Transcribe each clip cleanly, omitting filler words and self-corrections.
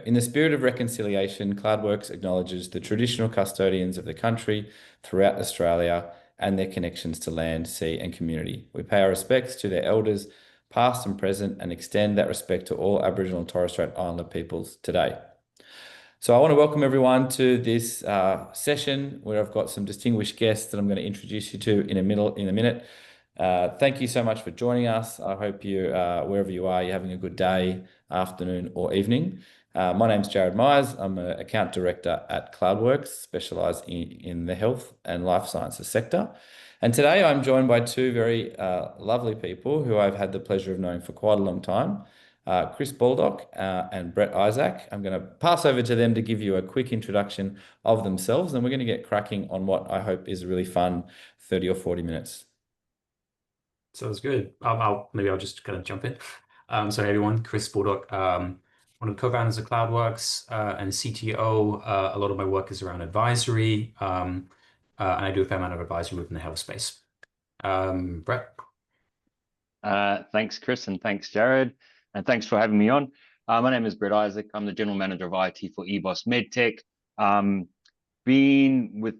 In the spirit of reconciliation, CloudWorks acknowledges the traditional custodians of the country throughout Australia and their connections to land, sea, and community. We pay our respects to their elders, past and present, and extend that respect to all Aboriginal and Torres Strait Islander peoples today. So I want to welcome everyone to this session where I've got some distinguished guests that I'm going to introduce you to in a minute. Thank you so much for joining us. I hope you, wherever you are, you're having a good day, afternoon, or evening. My name's Jared Myers. I'm an account director at CloudWorks, specialised in the health and life sciences sector. And today I'm joined by two very lovely people who I've had the pleasure of knowing for quite a long time. Chris Baldock and Brett Isaac. I'm going to pass over to them to give you a quick introduction of themselves, and we're going to get cracking on what I hope is a really fun 30 or 40 minutes. Sounds good. Maybe I'll just kind of jump in. So hey everyone, Chris Baldock, one of the co-founders of CloudWorks and CTO. A lot of my work is around advisory, and I do a fair amount of advisory within the health space. Brett. Thanks, Chris, and thanks, Jared, and thanks for having me on. My name is Brett Isaac. I'm the general manager of IT for EBOS MedTech. Been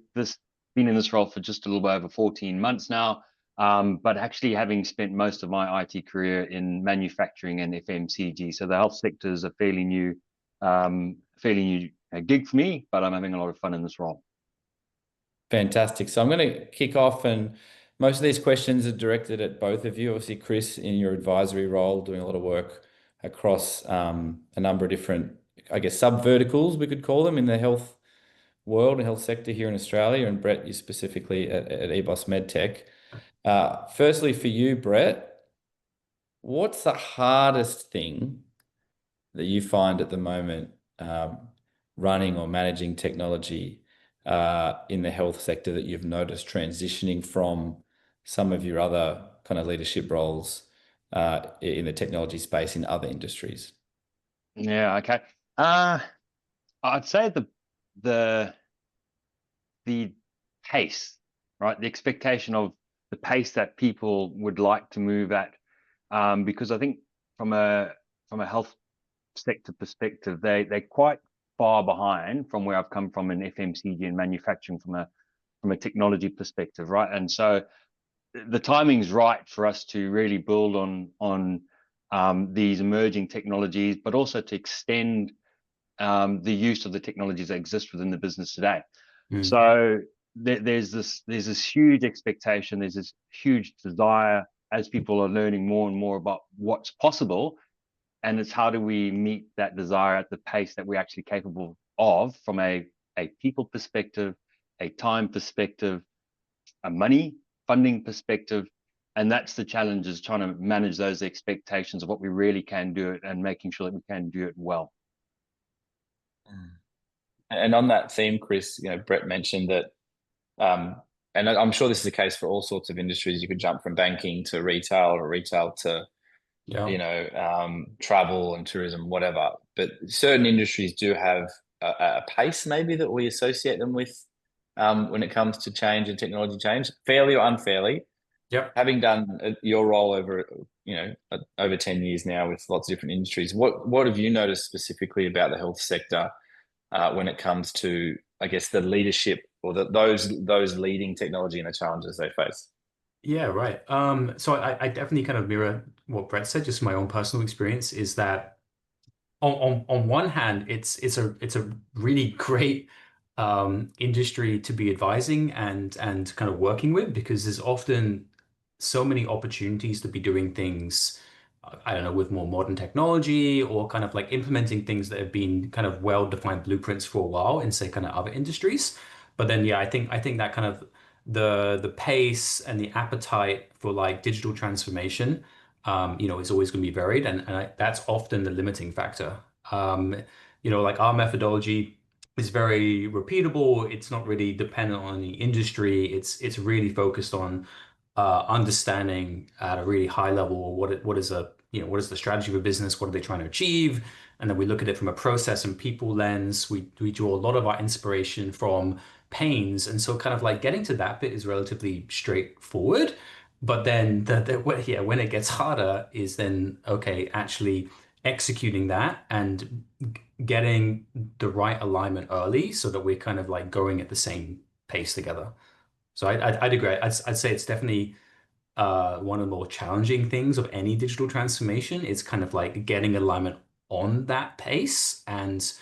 in this role for just a little bit over 14 months now. But actually having spent most of my IT career in manufacturing and FMCG, so the health sector is a fairly new gig for me, but I'm having a lot of fun in this role. Fantastic. So I'm going to kick off, and most of these questions are directed at both of you. Obviously, Chris, in your advisory role, doing a lot of work across a number of different, I guess, sub-verticals, we could call them, in the health world and health sector here in Australia, and Brett, you specifically at EBOS MedTech. Firstly, for you, Brett, what's the hardest thing that you find at the moment running or managing technology in the health sector that you've noticed transitioning from some of your other kind of leadership roles in the technology space in other industries? Yeah, okay. I'd say the pace, right? The expectation of the pace that people would like to move at, because I think from a health sector perspective, they're quite far behind from where I've come from in FMCG and manufacturing from a technology perspective, right? And so the timing's right for us to really build on these emerging technologies, but also to extend the use of the technologies that exist within the business today. So there's this huge expectation, there's this huge desire as people are learning more and more about what's possible, and it's how do we meet that desire at the pace that we're actually capable of from a people perspective, a time perspective, a money funding perspective. And that's the challenge, is trying to manage those expectations of what we really can do it and making sure that we can do it well. And on that theme, Chris, Brett mentioned that, and I'm sure this is the case for all sorts of industries. You could jump from banking to retail, or retail to, travel and tourism, whatever. But certain industries do have a pace maybe that we associate them with when it comes to change and technology change, fairly or unfairly. Yep. Having done your role over 10 years now with lots of different industries, what have you noticed specifically about the health sector when it comes to, I guess, the leadership or those leading technology and the challenges they face? Yeah, right. So I definitely kind of mirror what Brett said. Just my own personal experience is that on one hand, it's a really great industry to be advising and kind of working with, because there's often so many opportunities to be doing things, I don't know, with more modern technology, or kind of like implementing things that have been kind of well-defined blueprints for a while in, say, kind of other industries. But then, yeah, I think that kind of the pace and the appetite for like digital transformation, is always going to be varied, and that's often the limiting factor. Like our methodology is very repeatable. It's not really dependent on the industry. It's really focused on understanding at a really high level what is the strategy of a business, what are they trying to achieve, and then we look at it from a process and people lens. We draw a lot of our inspiration from pains, and so kind of like getting to that bit is relatively straightforward. But then when it gets harder is then, okay, actually executing that and getting the right alignment early so that we're kind of like going at the same pace together. So I'd agree. I'd say it's definitely one of the more challenging things of any digital transformation is kind of like getting alignment on that pace and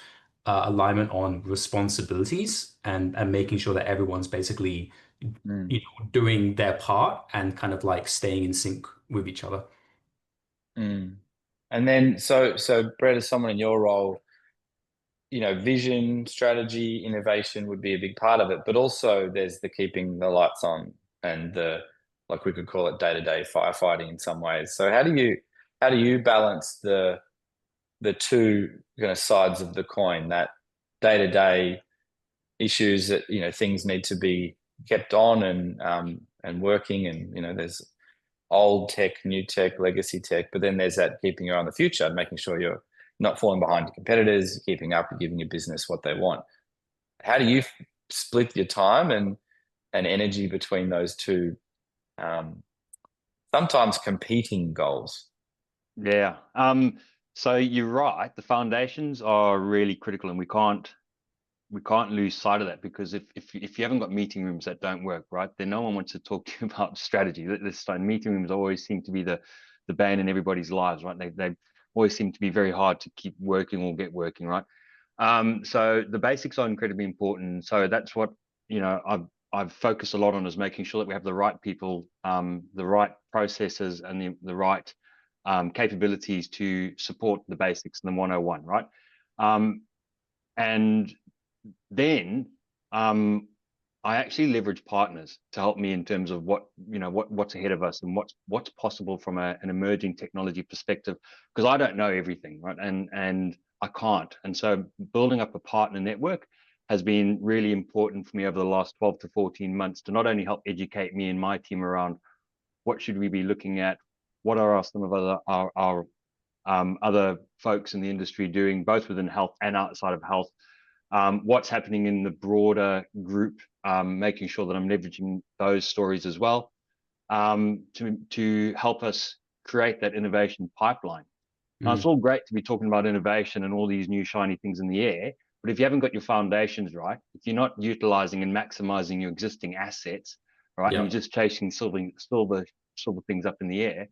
alignment on responsibilities and making sure that everyone's basically, Mm. doing their part and kind of like staying in sync with each other. Mm. And then, so Brett, as someone in your role, vision, strategy, innovation would be a big part of it, but also there's the keeping the lights on and like we could call it day-to-day firefighting in some ways. So how do you balance the two kind of sides of the coin, that day-to-day issues that, things need to be kept on and working, and there's old tech, new tech, legacy tech, but then there's that keeping your eye on the future, making sure you're not falling behind your competitors, keeping up, and giving your business what they want. How do you split your time and energy between those two um, sometimes competing goals? Yeah. So you're right. The foundations are really critical, and we can't lose sight of that, because if you haven't got meeting rooms that don't work, right, then no one wants to talk to you about strategy. This time, meeting rooms always seem to be the bane in everybody's lives, right? They always seem to be very hard to keep working or get working, right? So the basics are incredibly important. So that's what I've focused a lot on, is making sure that we have the right people, the right processes, and the right capabilities to support the basics and the 101, right? And then I actually leverage partners to help me in terms of what's ahead of us and what's possible from an emerging technology perspective, because I don't know everything, right? And I can't. And so building up a partner network has been really important for me over the last 12 to 14 months, to not only help educate me and my team around what should we be looking at, what are some of our other folks in the industry doing, both within health and outside of health, what's happening in the broader group, making sure that I'm leveraging those stories as well, to help us create that innovation pipeline. Now, it's Mm. all great to be talking about innovation and all these new shiny things in the air, but if you haven't got your foundations right, if you're not utilizing and maximizing your existing assets, right, and Yeah. you're just chasing silver things up in the air,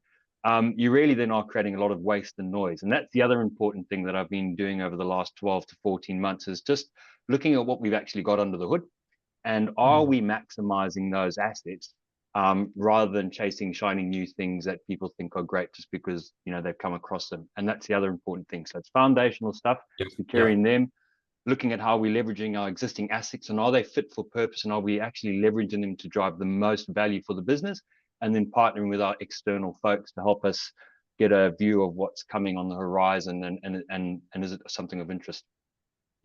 you really then are creating a lot of waste and noise. And that's the other important thing that I've been doing over the last 12 to 14 months, is just looking at what we've actually got under the hood, and are Mm. we maximizing those assets, rather than chasing shiny new things that people think are great just because they've come across them. And that's the other important thing. So it's foundational stuff. Yeah. We're Yeah. carrying them, looking at how we're leveraging our existing assets, and are they fit for purpose, and are we actually leveraging them to drive the most value for the business, and then partnering with our external folks to help us get a view of what's coming on the horizon, and is it something of interest.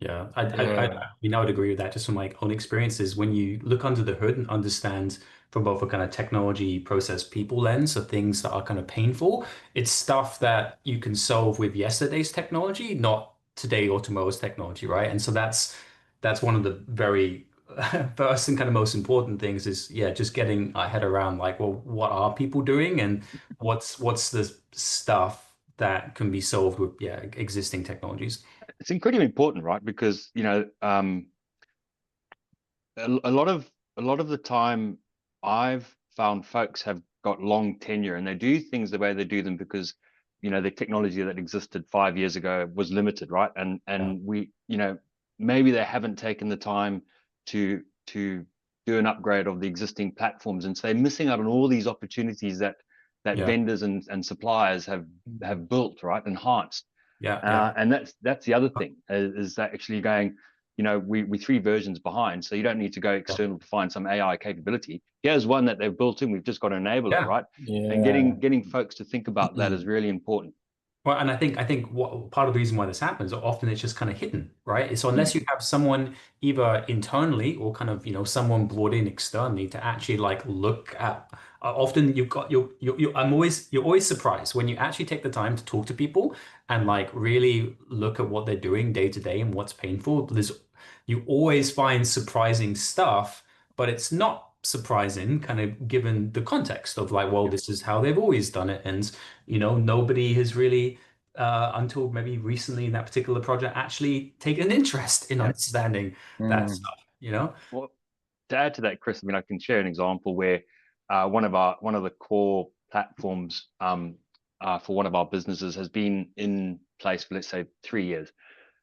Yeah, Yeah. I would agree with that just from my own experiences. When you look under the hood and understand from both a kind of technology, process, people lens, so things that are kind of painful, it's stuff that you can solve with yesterday's technology, not today or tomorrow's technology, right? And so that's one of the very first and kind of most important things is, yeah, just getting our head around like, well, what are people doing and what's the stuff that can be solved with, yeah, existing technologies. It's incredibly important, right? Because a lot of the time, I've found folks have got long tenure, and they do things the way they do them because the technology that existed 5 years ago was limited, right? And Yeah. we maybe they haven't taken the time to do an upgrade of the existing platforms, and so they're missing out on all these opportunities that Yeah. vendors and suppliers have built, right, enhanced. Yeah, yeah, And that's the other thing, is that actually going, we 3 versions behind, so you don't need to go yeah, external to find some AI capability. Here's one that they've built in. We've just got to enable it, yeah. right? And Yeah. getting folks to think about that is really important. Well, and I think what part of the reason why this happens, often it's just kind of hidden, right? So Mm. unless you have someone either internally or kind of, someone brought in externally to actually like look at, often you've got you're always surprised when you actually take the time to talk to people and like really look at what they're doing day to day and what's painful. You always find surprising stuff, but it's not surprising kind of given the context of like, well, Yeah. this is how they've always done it. And nobody has really until maybe recently in that particular project actually taken an interest in understanding that Mm. stuff, you know? Well, to add to that, Chris, I mean, I can share an example where one of the core platforms for one of our businesses has been in place for, let's say, 3 years.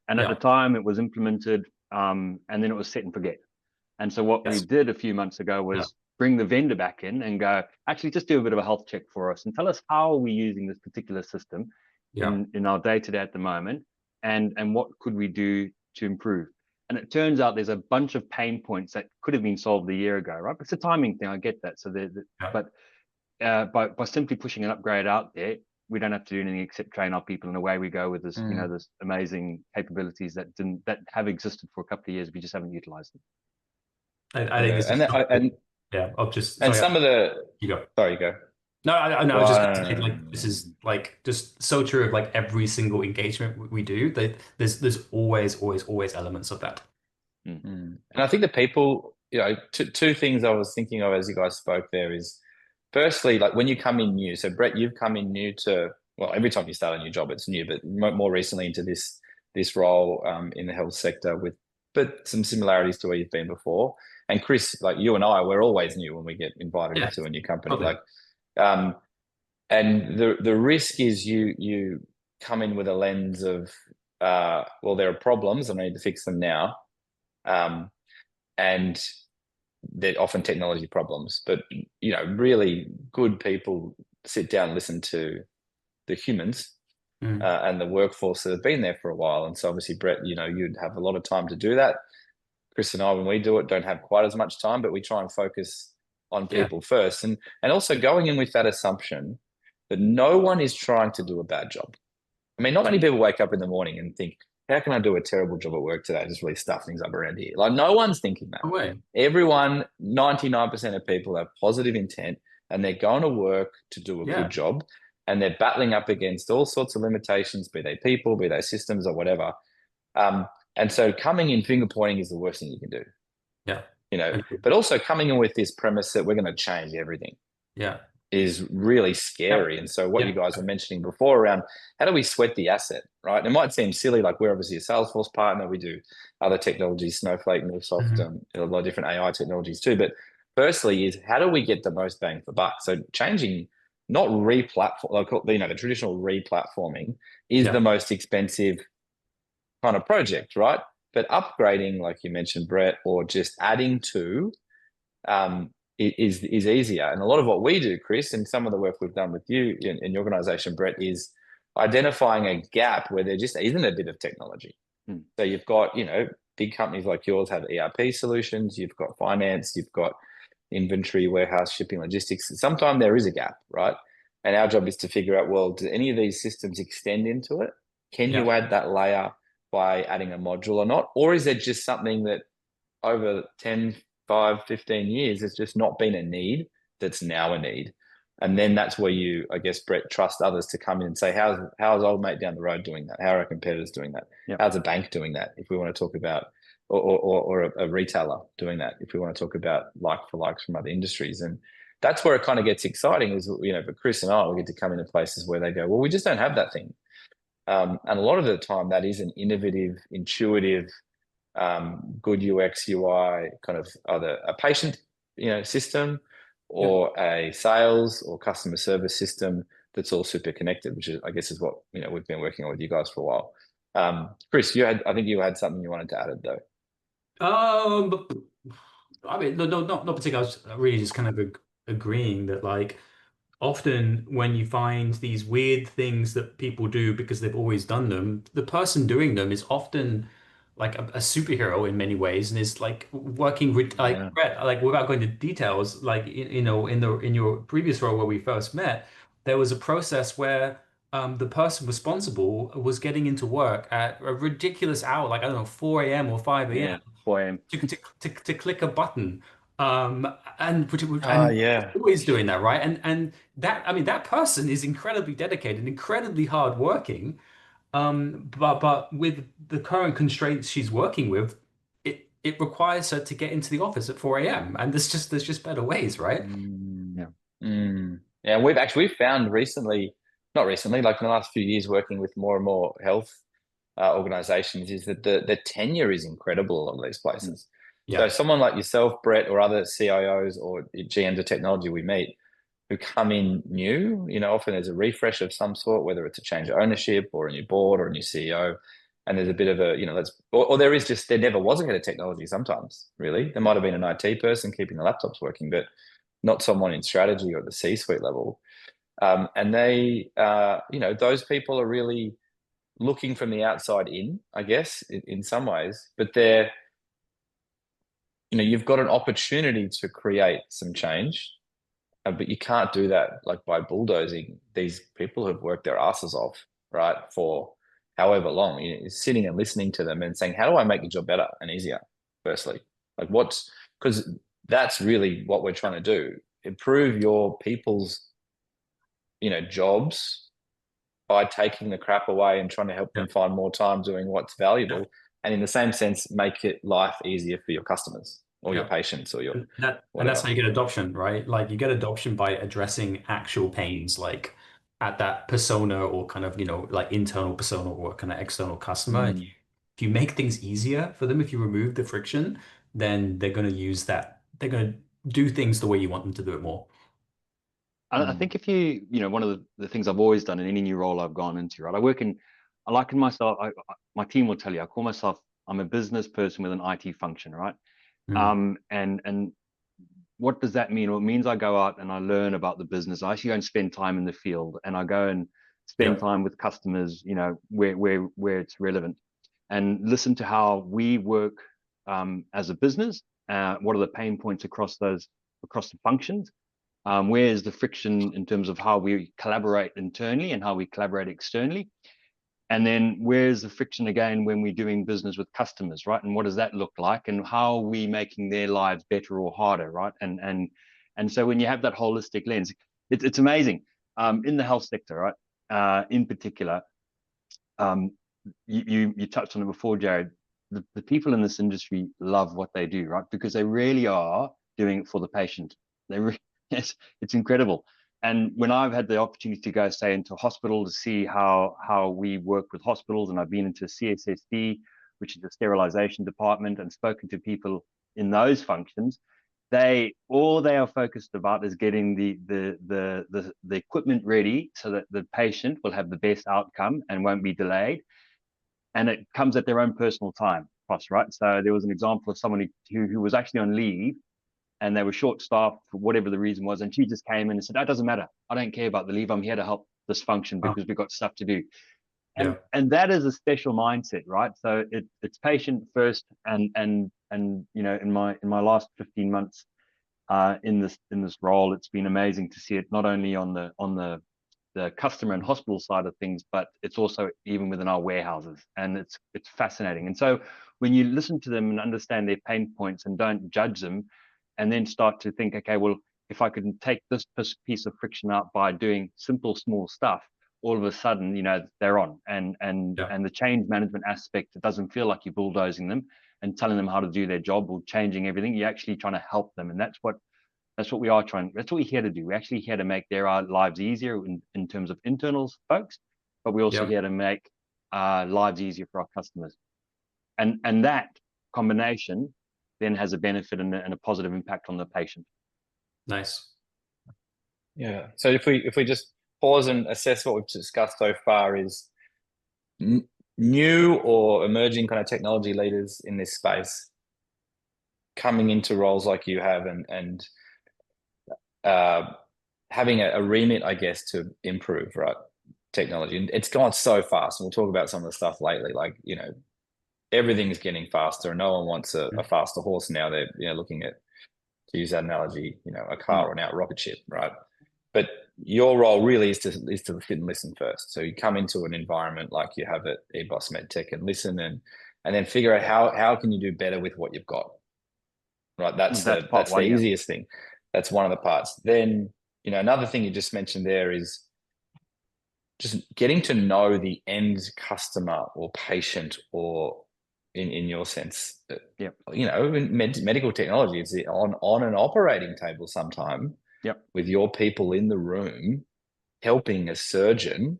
And at the Yeah. time it was implemented, and then it was set and forget. And so what we Yes. did a few months ago Yeah. was bring the vendor back in and go, actually just do a bit of a health check for us and tell us how are we using this particular system Yeah. in our day-to-day at the moment, and what could we do to improve. And it turns out there's a bunch of pain points that could have been solved a year ago, right? It's a timing thing, I get that. So Yeah. but by simply pushing an upgrade out there, we don't have to do anything except train our people, and away we go with this, this amazing capabilities that have existed for a couple of years. We just haven't utilized them. I think this is yeah. I'll just and sorry. some of the You go. sorry, you go. No, I was just going to say, Well, like, this is like just so true of like every single engagement we do. That there's always elements of that. And I think the people, two things I was thinking of as you guys spoke there is, firstly, like when you come in new. So Brett, you've come in new to, well, every time you start a new job, it's new, but more recently into this role in the health sector but some similarities to where you've been before. And Chris, like you and I, we're always new when we get invited into a new company. Totally. And the risk is you come in with a lens of, well, there are problems and I need to fix them now. And they're often technology problems, but really good people sit down and listen to the humans and the workforce that have been there for a while. And so obviously, Brett, you'd have a lot of time to do that. Chris and I, when we do it, don't have quite as much time, but we try and focus on people first. And also going in with that assumption that no one is trying to do a bad job. I mean, not many people wake up in the morning and think, how can I do a terrible job at work today? Just really stuff things up around here. Like no one's thinking that. No way. Everyone, 99% of people have positive intent and they're going to work to do a good job, and they're battling up against all sorts of limitations, be they people, be they systems or whatever. And so coming in finger pointing is the worst thing you can do. Yeah. But also coming in with this premise that we're going to change everything. Yeah. Is really scary. And so what you guys were mentioning before around how do we sweat the asset, right? It might seem silly, like we're obviously a Salesforce partner, we do other technologies, Snowflake, MuleSoft, a lot of different AI technologies too. But firstly is how do we get the most bang for buck? So changing, not re-platform, like, the traditional re-platforming is the most expensive kind of project, right? But upgrading, like you mentioned, Brett, or just adding to, is easier. And a lot of what we do, Chris, and some of the work we've done with you in your organization, Brett, is identifying a gap where there just isn't a bit of technology. So you've got, big companies like yours have ERP solutions, you've got finance, you've got inventory, warehouse, shipping, logistics. Sometimes there is a gap, right? And our job is to figure out, well, do any of these systems extend into it? Can you add that layer by adding a module or not? Or is it just something that over 10, 5, 15 years, it's just not been a need that's now a need? And then that's where you, I guess, Brett, trust others to come in and say, how's old mate down the road doing that? How are our competitors doing that? How's a bank doing that? If we want to talk about, or a retailer doing that, if we want to talk about like for likes from other industries. And that's where it kind of gets exciting is, but Chris and I, we get to come into places where they go, well, we just don't have that thing. And a lot of the time that is an innovative, intuitive, good UX, UI kind of either a patient, system or a sales or customer service system that's all super connected, which is, I guess, is what, we've been working on with you guys for a while. Chris, I think you had something you wanted to add though. I mean, no, not particularly. I was really just kind of agreeing that like often when you find these weird things that people do because they've always done them, the person doing them is often like a superhero in many ways and is like working with like Brett, like without going to details, like in your previous role where we first met, there was a process where the person responsible was getting into work at a ridiculous hour, like I don't know, 4 a.m. or 5 a.m. 4 a.m. to click a button. And Yeah. always doing that, right? And that, I mean, that person is incredibly dedicated, incredibly hardworking. But with the current constraints she's working with, it requires her to get into the office at 4 a.m. And there's just better ways, right? Yeah, we've found recently not recently, like in the last few years, working with more and more health organizations, is that the tenure is incredible on these places. So Yeah. someone like yourself, Brett, or other CIOs or GMs of technology we meet who come in new, often there's a refresh of some sort, whether it's a change of ownership or a new board or a new CEO. And there's a bit of a, or there never was a head of technology sometimes, really. There might have been an IT person keeping the laptops working, but not someone in strategy or at the C-suite level. And they, those people are really looking from the outside in, I guess, in some ways, but you've got an opportunity to create some change, but you can't do that like by bulldozing these people who've worked their asses off, right, for however long. You're sitting and listening to them and saying, how do I make your job better and easier? Firstly, like because that's really what we're trying to do. Improve your people's, jobs by taking the crap away and trying to help them find more time doing what's valuable. And in the same sense, make it life easier for your customers or your patients or your and that's how you get adoption, right? Like you get adoption by addressing actual pains, like at that persona or kind of, like internal persona or kind of external customer. If you make things easier for them, if you remove the friction, then they're going to use that. They're going to do things the way you want them to do it more. I think if one of the things I've always done in any new role I've gone into, right? I liken myself, my team will tell you, I call myself, I'm a business person with an IT function, right? And what does that mean? Well, it means I go out and I learn about the business. I actually go and spend time in the field, and I go and spend time with customers, where it's relevant, and listen to how we work as a business. What are the pain points across the functions? Where is the friction in terms of how we collaborate internally and how we collaborate externally? And then where's the friction again when we're doing business with customers, right? And what does that look like? And how are we making their lives better or harder, right? And so when you have that holistic lens, it's amazing. In the health sector, right? In particular, you touched on it before, Jared. The people in this industry love what they do, right? Because they really are doing it for the patient. Yes, it's incredible. And when I've had the opportunity to go, say, into a hospital to see how we work with hospitals, and I've been into CSSD, which is the sterilization department, and spoken to people in those functions, all they are focused about is getting the equipment ready so that the patient will have the best outcome and won't be delayed. And it comes at their own personal time cost, right? So there was an example of someone who was actually on leave, and they were short-staffed for whatever the reason was. And she just came in and said, that doesn't matter. I don't care about the leave. I'm here to help this function because we've got stuff to do. And that is a special mindset, right? So it's patient first. And in my last 15 months in this role, it's been amazing to see it not only on the customer and hospital side of things, but it's also even within our warehouses. And it's fascinating. And so when you listen to them and understand their pain points and don't judge them, and then start to think, okay, well, if I could take this piece of friction out by doing simple, small stuff, all of a sudden, they're on. And the change management aspect, it doesn't feel like you're bulldozing them and telling them how to do their job or changing everything. You're actually trying to help them. And that's what we are trying. That's what we're here to do. We're actually here to make their lives easier in terms of internals folks, but we're also here to make lives easier for our customers. And that combination then has a benefit and a positive impact on the patient. Nice. Yeah. So if we just pause and assess what we've discussed so far, is new or emerging kind of technology leaders in this space coming into roles like you have and having a remit, I guess, to improve, right, technology. And it's gone so fast. And we'll talk about some of the stuff lately, like, everything's getting faster and no one wants a faster horse now. They're looking at, to use that analogy, a car or now a rocket ship, right? But your role really is to sit and listen first. So you come into an environment like you have at eBOS MedTech and listen and then figure out how can you do better with what you've got, right? That's the easiest thing. That's one of the parts. Then, another thing you just mentioned there is just getting to know the end customer or patient, or in your sense, in medical technology, it's on an operating table sometime with your people in the room, helping a surgeon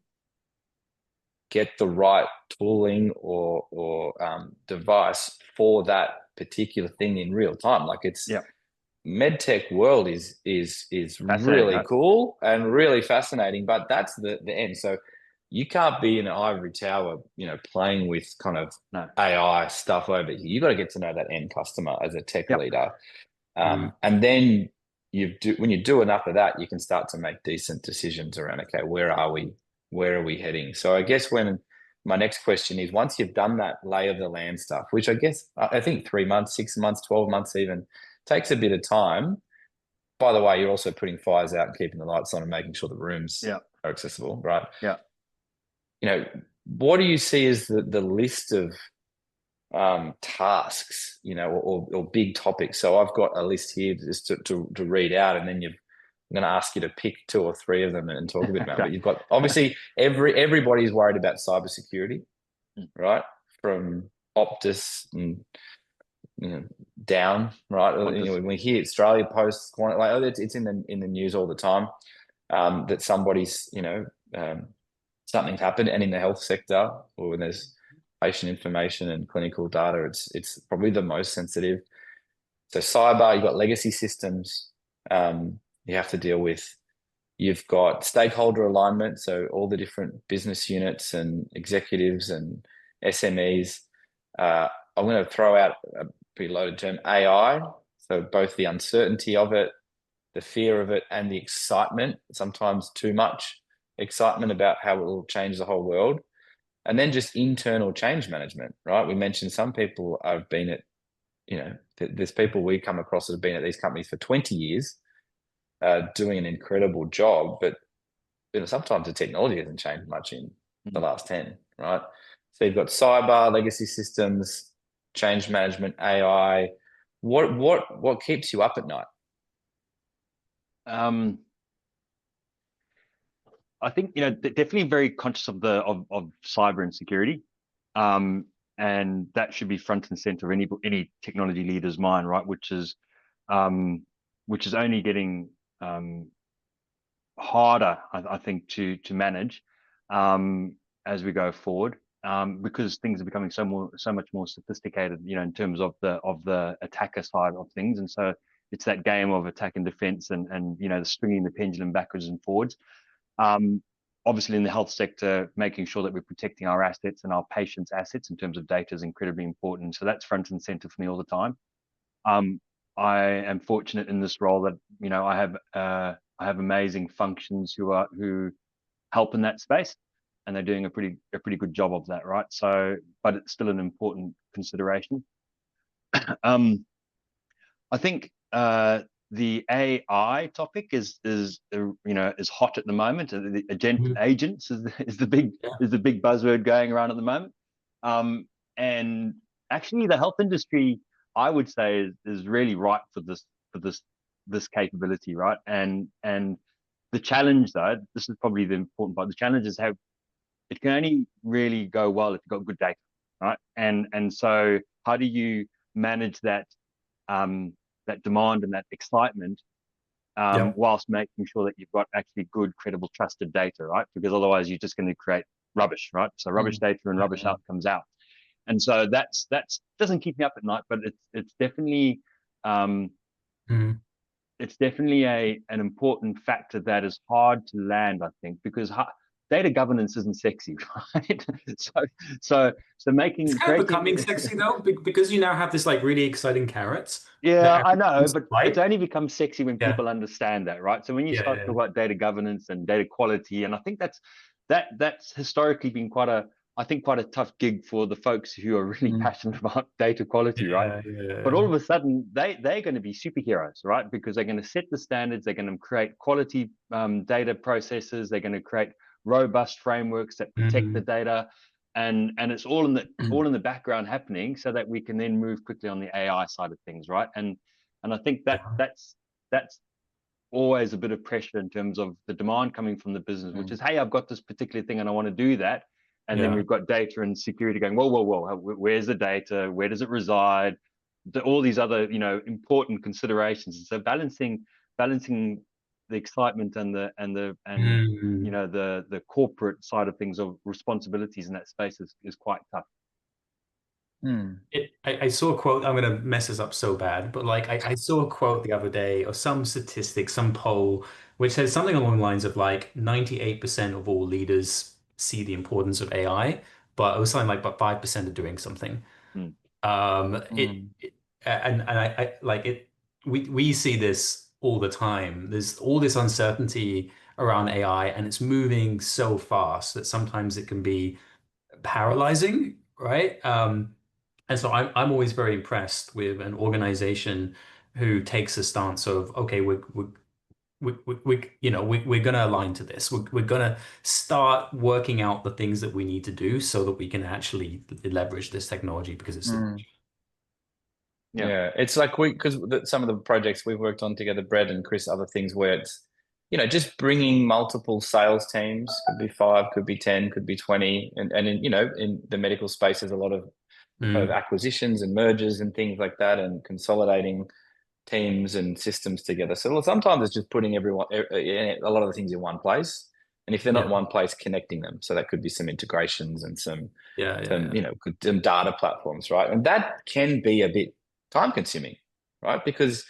get the right tooling or device for that particular thing in real time. Like it's Yeah. medtech world is really Right? cool and really fascinating, but that's the end. So you can't be in an ivory tower, playing with kind of No. AI stuff over here. You got to get to know that end customer as a tech Yep. leader. And then when you do enough of that, you can start to make decent decisions around, okay, where are we heading? So I guess when my next question is, once you've done that lay of the land stuff, which I think 3 months, 6 months, 12 months even, takes a bit of time. By the way, you're also putting fires out and keeping the lights on and making sure the rooms are accessible, right? Yeah. What do you see as the list of tasks, or big topics? So I've got a list here just to read out, and then I'm going to ask you to pick 2 or 3 of them and talk a bit about it. But you've got, obviously, everybody's worried about cybersecurity, right? From Optus and down, right? When we hear Australia Post, it's in the news all the time, that somebody's, something's happened, and in the health sector, or when there's patient information and clinical data, it's probably the most sensitive. So cyber, you've got legacy systems, you have to deal with. You've got stakeholder alignment, so all the different business units and executives and SMEs. I'm going to throw out a pretty loaded term, AI. So both the uncertainty of it, the fear of it, and the excitement, sometimes too much excitement about how it will change the whole world. And then just internal change management, right? We mentioned some people have been at, there's people we come across that have been at these companies for 20 years, doing an incredible job, but sometimes the technology hasn't changed much in the last 10, right? So you've got cyber, legacy systems, change management, AI. What keeps you up at night? I think definitely very conscious of cyber and security, and that should be front and center of any technology leader's mind, right? Which is only getting harder, I think, to manage as we go forward, because things are becoming so much more sophisticated, in terms of the attacker side of things, and so it's that game of attack and defense, and the swinging the pendulum backwards and forwards. Obviously, in the health sector, making sure that we're protecting our assets and our patients' assets in terms of data is incredibly important. So that's front and center for me all the time. I am fortunate in this role that I have amazing functions who help in that space, and they're doing a pretty good job of that, right? So, but it's still an important consideration. I think the AI topic is hot at the moment. The agents is the big buzzword going around at the moment. And actually, the health industry, I would say, is really ripe for this capability, right? And the challenge, though, this is probably the important part. The challenge is how it can only really go well if you've got good data, right? And so how do you manage that demand and that excitement, whilst making sure that you've got actually good, credible, trusted data, right? Because otherwise you're just going to create rubbish, right? So rubbish data and rubbish outcomes out. And so that's doesn't keep me up at night, but it's definitely it's definitely an important factor that is hard to land, I think, because data governance isn't sexy, right? so making it's kind of becoming sexy though, because you now have this like really exciting carrots. Yeah, I know, but it's only becomes sexy when people understand that, right? So when you start to talk about data governance and data quality, and I think that's historically been quite a tough gig for the folks who are really passionate about data quality, right? But all of a sudden, they're going to be superheroes, right? Because they're going to set the standards, they're going to create quality data processes, they're going to create robust frameworks that protect the data, and it's all in the background happening, so that we can then move quickly on the AI side of things, right? And I think that's always a bit of pressure in terms of the demand coming from the business, which is, hey, I've got this particular thing and I want to do that. And then we've got data and security going, whoa, where's the data? Where does it reside? All these other, important considerations. And so balancing the excitement and the Mm. the corporate side of things, of responsibilities in that space is quite tough. I saw a quote. I'm gonna mess this up so bad, but like I saw a quote the other day or some statistic, some poll, which says something along the lines of like 98% of all leaders see the importance of AI, but it was something like but 5% are doing something. Mm. It and I like it. We see this all the time. There's all this uncertainty around AI, and it's moving so fast that sometimes it can be paralyzing, right? And so I'm always very impressed with an organization who takes a stance of, okay, we're going to align to this. We're going to start working out the things that we need to do so that we can actually leverage this technology because it's the Yeah, it's like because some of the projects we've worked on together, Brett and Chris, other things where it's, just bringing multiple sales teams, could be 5, could be 10, could be 20. And in the medical space, there's a lot of kind of Mm, acquisitions and mergers and things like that, and consolidating teams and systems together. So sometimes it's just putting everyone, a lot of the things in one place. And if they're not in yeah, one place, connecting them. So that could be some integrations and yeah. some data platforms, right? And that can be a bit time consuming, right? Because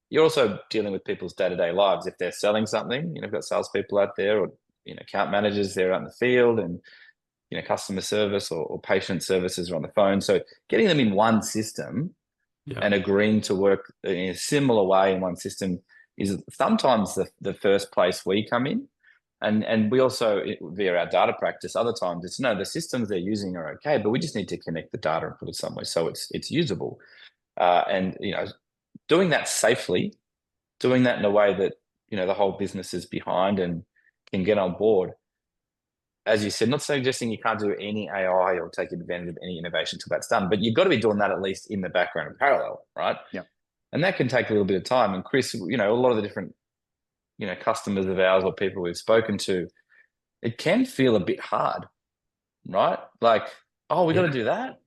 you're also dealing with people's day-to-day lives. If they're selling something, you've got salespeople out there, or account managers, they're out in the field, and customer service or patient services are on the phone. So getting them in one system Yeah. and agreeing to work in a similar way in one system is sometimes the first place we come in. And we also, via our data practice, other times it's no, the systems they're using are okay, but we just need to connect the data and put it somewhere so it's usable. And doing that safely, doing that in a way that the whole business is behind and can get on board. As you said, not suggesting you can't do any AI or take advantage of any innovation until that's done, but you've got to be doing that at least in the background in parallel, right? Yeah. And that can take a little bit of time. And Chris, a lot of the different customers of ours or people we've spoken to, it can feel a bit hard, right? Like, oh, we got to do that.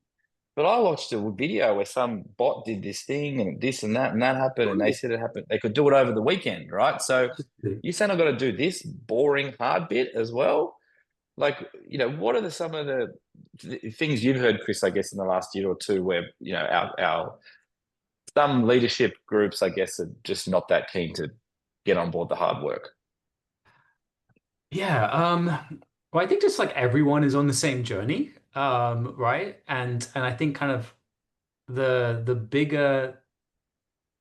But I watched a video where some bot did this thing and this and that happened, and they said it happened. They could do it over the weekend, right? So you saying I've got to do this boring hard bit as well? Like, what are some of the things you've heard, Chris, I guess, in the last year or two where, our some leadership groups, I guess, are just not that keen to get on board the hard work? Yeah, well, I think just like everyone is on the same journey, right? And I think kind of the bigger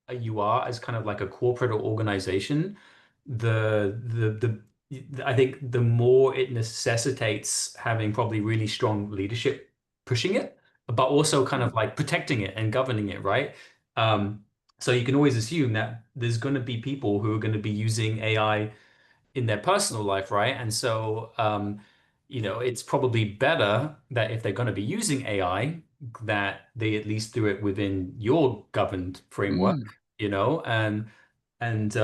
you are as kind of like a corporate or organization, I think the more it necessitates having probably really strong leadership pushing it, but also kind of like protecting it and governing it, right? Um, so you can always assume that there's going to be people who are going to be using AI in their personal life, right? And so, it's probably better that if they're going to be using AI, that they at least do it within your governed framework, Mm. and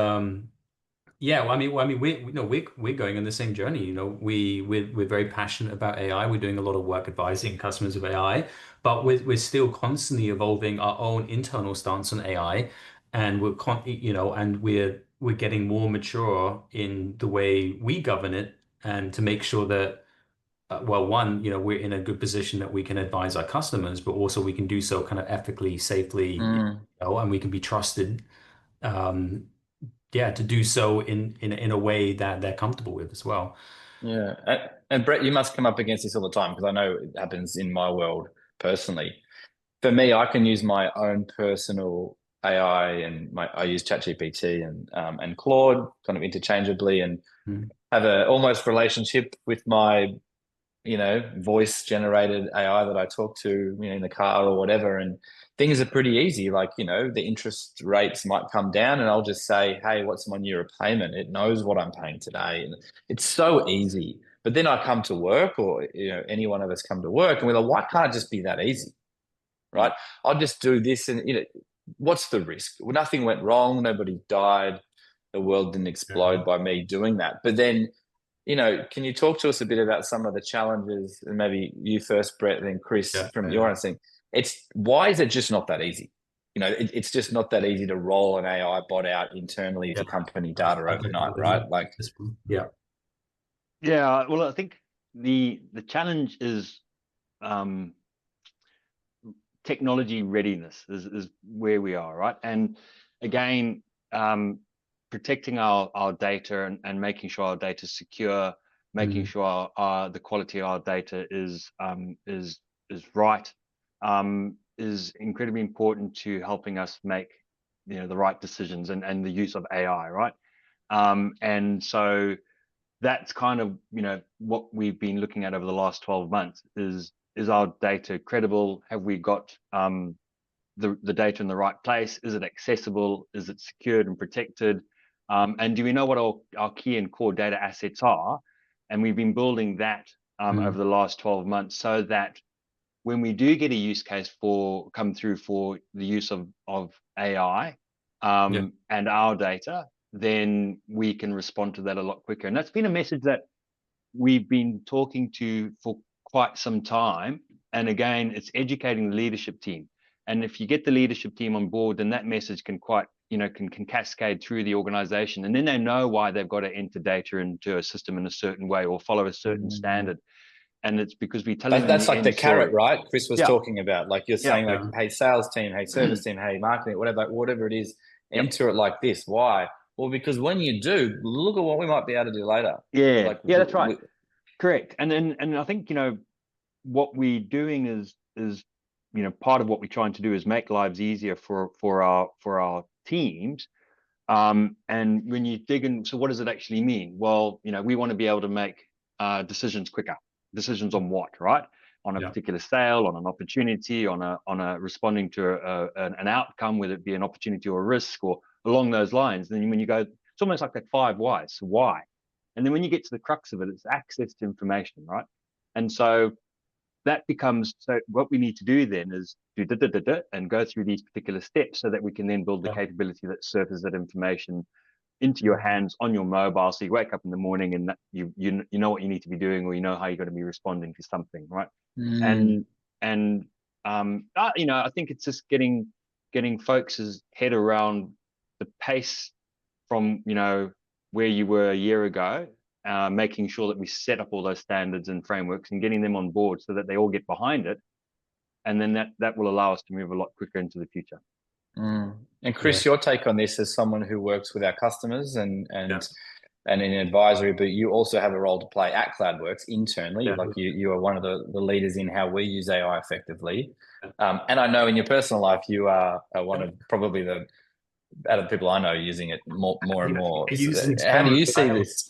yeah, well, I mean, we're going on the same journey. We're very passionate about AI. We're doing a lot of work advising customers of AI, but we're still constantly evolving our own internal stance on AI, and we're getting more mature in the way we govern it, and to make sure that well, one, we're in a good position that we can advise our customers, but also we can do so kind of ethically, safely, Mm. and we can be trusted. Um, yeah, to do so in a way that they're comfortable with as well. Yeah. And Brett, you must come up against this all the time, because I know it happens in my world personally. For me, I can use my own personal AI, and I use ChatGPT and Claude kind of interchangeably, and Mm. have a almost relationship with my voice generated AI that I talk to, in the car or whatever. And things are pretty easy. Like, the interest rates might come down, and I'll just say, hey, what's my new repayment? It knows what I'm paying today. And it's so easy. But then I come to work, or, any one of us come to work, and we're like, why can't it just be that easy? Right. I'll just do this. And, what's the risk? Well, nothing went wrong. Nobody died. The world didn't Yeah. explode by me doing that. But then, can you talk to us a bit about some of the challenges, and maybe you first, Brett, then Chris, Yeah. from your Yeah. understanding? Why is it just not that easy? it's just not that easy to roll an AI bot out internally Yeah. to company data I overnight, definitely right? agree Like, with this one. Yeah. Yeah, well, I think the challenge is um, technology readiness is where we are, right? And again, protecting our data and making sure our data is secure, making sure the quality of our data is right, is incredibly important to helping us make the right decisions and the use of AI, right? And so that's kind of what we've been looking at over the last 12 months is our data credible? Have we got the data in the right place? Is it accessible? Is it secured and protected? And do we know what our key and core data assets are? And we've been building that over the last 12 months so that when we do get a use case come through for the use of AI and our data, then we can respond to that a lot quicker. And that's been a message that we've been talking to for quite some time. And again, it's educating the leadership team. And if you get the leadership team on board, then that message can can cascade through the organization. And then they know why they've got to enter data into a system in a certain way or follow a certain standard. And it's because we're telling them that's the like the end carrot, story. right? Chris was talking about, like you're saying, like, hey, sales team, hey, service team, hey, marketing, whatever it is, enter it like this. Why? Well, because when you do, look at what we might be able to do later. Yeah, like, that's right. Correct. And I think what we're doing is part of what we're trying to do is make lives easier for our teams. And when you dig in, so what does it actually mean? Well, we want to be able to make decisions quicker. Decisions on what, right? On a particular sale, on an opportunity, on a responding to an outcome, whether it be an opportunity or a risk or along those lines. And then when you go, it's almost like that 5 whys. So why? And then when you get to the crux of it, it's access to information, right? And so that becomes, so what we need to do then is do and go through these particular steps so that we can then build the capability that surfaces that information into your hands on your mobile. So you wake up in the morning and you know what you need to be doing, or you know how you're going to be responding to something, right? And I think it's just getting folks' head around the pace from where you were a year ago, making sure that we set up all those standards and frameworks and getting them on board so that they all get behind it, and then that will allow us to move a lot quicker into the future. And Chris, your take on this as someone who works with our customers and in advisory, but you also have a role to play at CloudWorks internally. Like you are one of the leaders in how we use AI effectively. And I know in your personal life, you are one of probably out of the people I know using it more and more. How do you see this?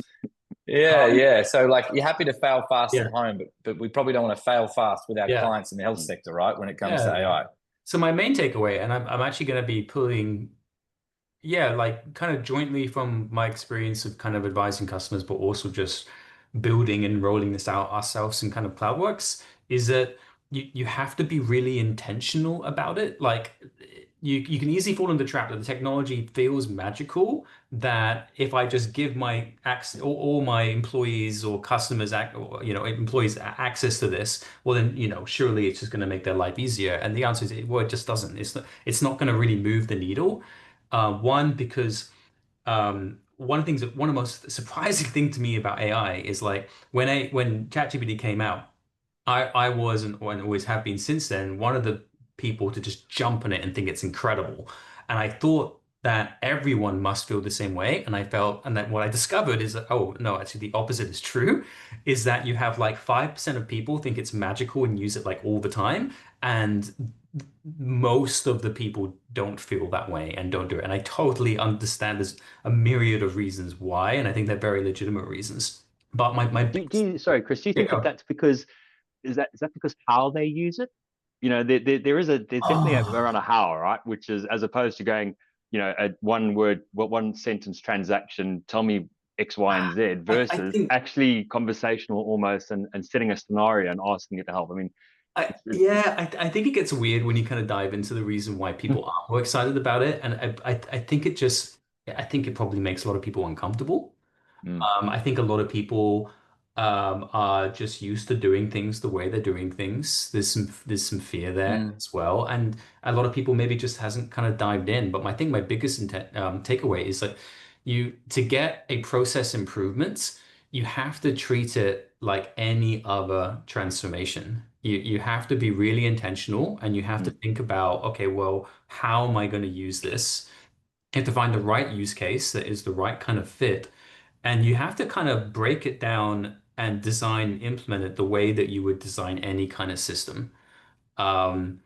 Yeah. So like, you're happy to fail fast at home, but we probably don't want to fail fast with our clients in the health sector, right? When it comes to AI. So my main takeaway, and I'm actually going to be pulling, like kind of jointly from my experience of kind of advising customers, but also just building and rolling this out ourselves in kind of CloudWorks, is that you have to be really intentional about it. Like you can easily fall into the trap that the technology feels magical, that if I just give my all my employees or customers employees access to this, well then surely it's just going to make their life easier. And the answer is, well, it just doesn't. It's not going to really move the needle. One, because one of the most surprising thing to me about AI is like when ChatGPT came out, I was and always have been since then one of the people to just jump on it and think it's incredible. And I thought that everyone must feel the same way. And then what I discovered is that, oh no, actually the opposite is true, is that you have like 5% of people think it's magical and use it like all the time. And most of the people don't feel that way and don't do it. And I totally understand there's a myriad of reasons why, and I think they're very legitimate reasons. But sorry, Chris, do you think that that's because is that because how they use it? There's definitely around a how, right? Which is, as opposed to going, a one sentence transaction, tell me X, Y, and Z, versus actually conversational almost and setting a scenario and asking it to help. I mean, I think it gets weird when you kind of dive into the reason why people aren't more excited about it. And I think I think it probably makes a lot of people uncomfortable. I think a lot of people are just used to doing things the way they're doing things. There's some fear there as well, and a lot of people maybe just hasn't kind of dived in. But my biggest takeaway is that to get a process improvement, you have to treat it like any other transformation. You have to be really intentional, and you have to think about, okay, well, how am I going to use this? You have to find the right use case that is the right kind of fit. And you have to kind of break it down and implement it the way that you would design any kind of system. Um,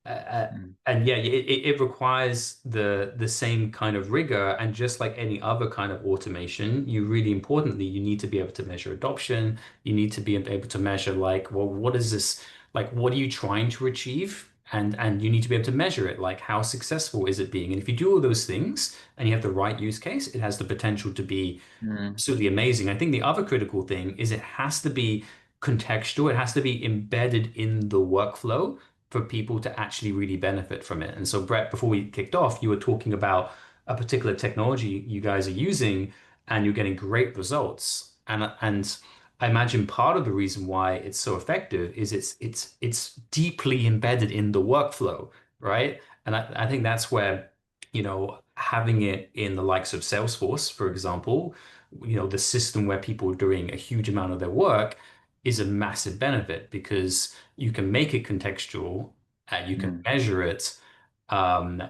uh, and yeah, it requires the same kind of rigor. And just like any other kind of automation, really importantly, you need to be able to measure adoption. You need to be able to measure, like, well, what is this? Like, what are you trying to achieve? And you need to be able to measure it. Like, how successful is it being? And if you do all those things and you have the right use case, it has the potential to be absolutely amazing. I think the other critical thing is it has to be contextual. It has to be embedded in the workflow for people to actually really benefit from it. And so, Brett, before we kicked off, you were talking about a particular technology you guys are using, and you're getting great results. And I imagine part of the reason why it's so effective is it's deeply embedded in the workflow, right? And I think that's where, having it in the likes of Salesforce, for example, the system where people are doing a huge amount of their work is a massive benefit because you can make it contextual and you can measure it. Um,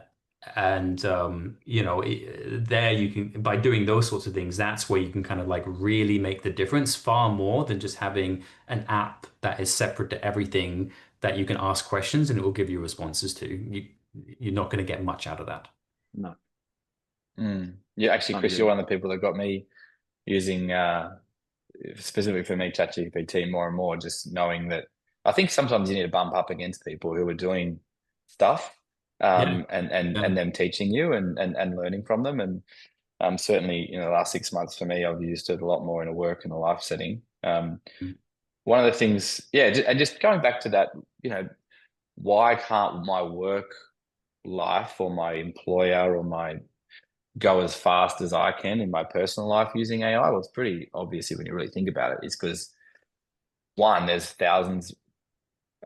and there you can, by doing those sorts of things, that's where you can kind of like really make the difference far more than just having an app that is separate to everything that you can ask questions and it will give you responses to. You're not going to get much out of that. No. Yeah, actually, Chris, you're one of the people that got me using, specifically for me, ChatGPT more and more, just knowing that I think sometimes you need to bump up against people who are doing stuff, and them teaching you and learning from them. And certainly, the last 6 months for me, I've used it a lot more in a work and a life setting. One of the things, and just going back to that, why can't my work life or my employer or my go as fast as I can in my personal life using AI? Well, it's pretty obvious when you really think about it. It's because, one, there's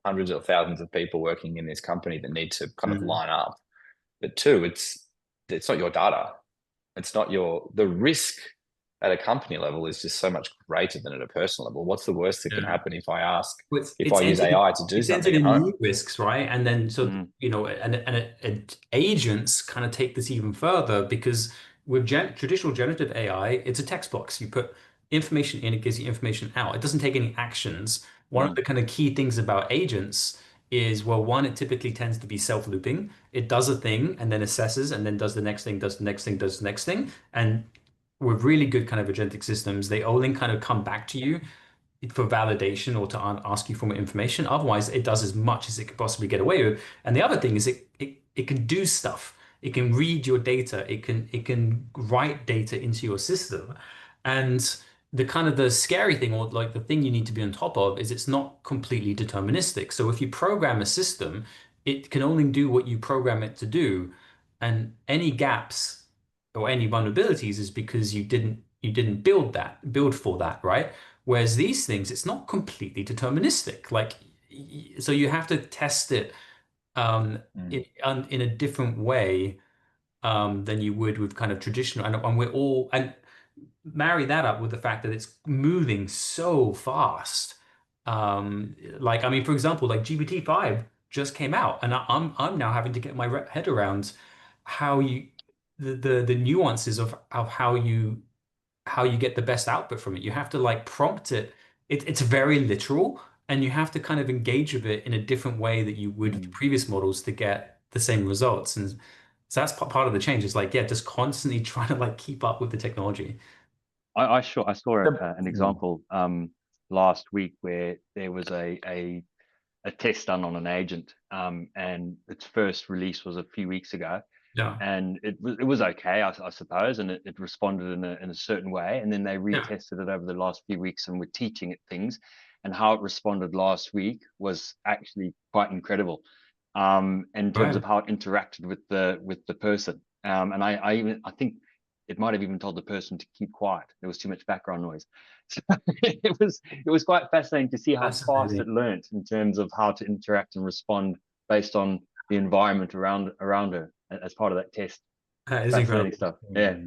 hundreds of thousands of people working in this company that need to kind of line up. But two, it's not your data. It's not the risk at a company level is just so much greater than at a personal level. What's the worst that can happen if I use AI to do something at home? New risks, right? And then and agents kind of take this even further because with traditional generative AI, it's a text box. You put information in, it gives you information out. It doesn't take any actions. One of the kind of key things about agents is, well, one, it typically tends to be self-looping. It does a thing and then assesses and then does the next thing, does the next thing, does the next thing. And with really good kind of agentic systems, they only kind of come back to you for validation or to ask you for more information. Otherwise, it does as much as it could possibly get away with. And the other thing is it can do stuff. It can read your data. It can write data into your system. And the scary thing, or like the thing you need to be on top of, is it's not completely deterministic. So if you program a system, it can only do what you program it to do. And any gaps or any vulnerabilities is because you didn't build for that, right? Whereas these things, it's not completely deterministic. Like, so you have to test it in a different way than you would with kind of traditional. And marry that up with the fact that it's moving so fast. Like, I mean, for example, like GPT-5 just came out, and I'm now having to get my head around how the nuances of how you get the best output from it. You have to like prompt it. It's very literal, and you have to kind of engage with it in a different way that you would with previous models to get the same results. And so that's part of the change. It's like, just constantly trying to like keep up with the technology. I saw an example last week where there was a test done on an agent, and its first release was a few weeks ago. Yeah. And it was okay, I suppose, and it responded in a certain way. And then they retested it over the last few weeks and were teaching it things. And how it responded last week was actually quite incredible, in terms of how it interacted with the person. And I think it might have even told the person to keep quiet. There was too much background noise. So it was quite fascinating to see how fast it learned in terms of how to interact and respond based on the environment around her as part of that test. That is Fascinating incredible. stuff. Yeah.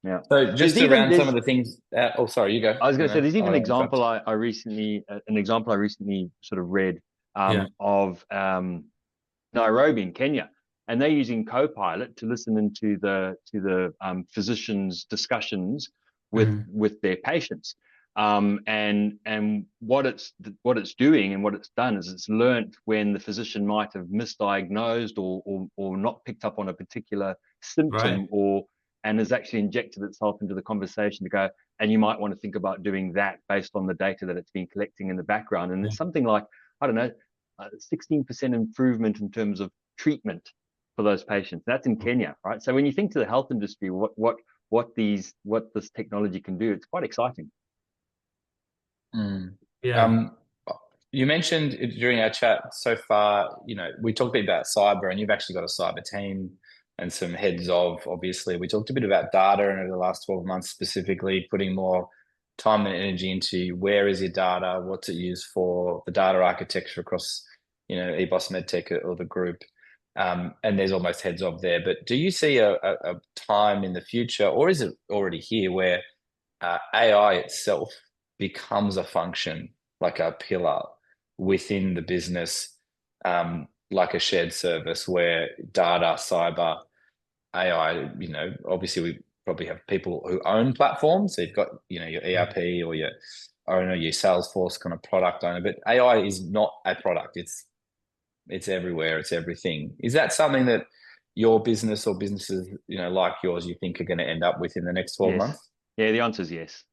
Yeah. So just There's around some of the things. Oh, sorry, you go. I was going to say, there's even I'll an example I recently sort of read of Nairobi in Kenya, and they're using Copilot to listen into the physicians' discussions with their patients. And what it's doing and what it's done is it's learnt when the physician might have misdiagnosed or not picked up on a particular symptom, and has actually injected itself into the conversation to go, and you might want to think about doing that based on the data that it's been collecting in the background. And it's something like, I don't know, 16% improvement in terms of treatment for those patients. That's in Kenya, right? So when you think to the health industry, what this technology can do, it's quite exciting. You mentioned during our chat so far, we talked a bit about cyber, and you've actually got a cyber team and some heads of, obviously. We talked a bit about data, and over the last 12 months specifically, putting more time and energy into where is your data, what's it used for, the data architecture across, EBOS MedTech or the group. And there's almost heads of there. But do you see a time in the future, or is it already here, where AI itself becomes a function, like a pillar within the business, like a shared service where data, cyber, AI, obviously we probably have people who own platforms. So you've got, your ERP or your owner, your Salesforce kind of product owner, but AI is not a product. It's everywhere. It's everything. Is that something that your business or businesses, like yours, you think are going to end up with in the next 12 months? Yeah, the answer is yes,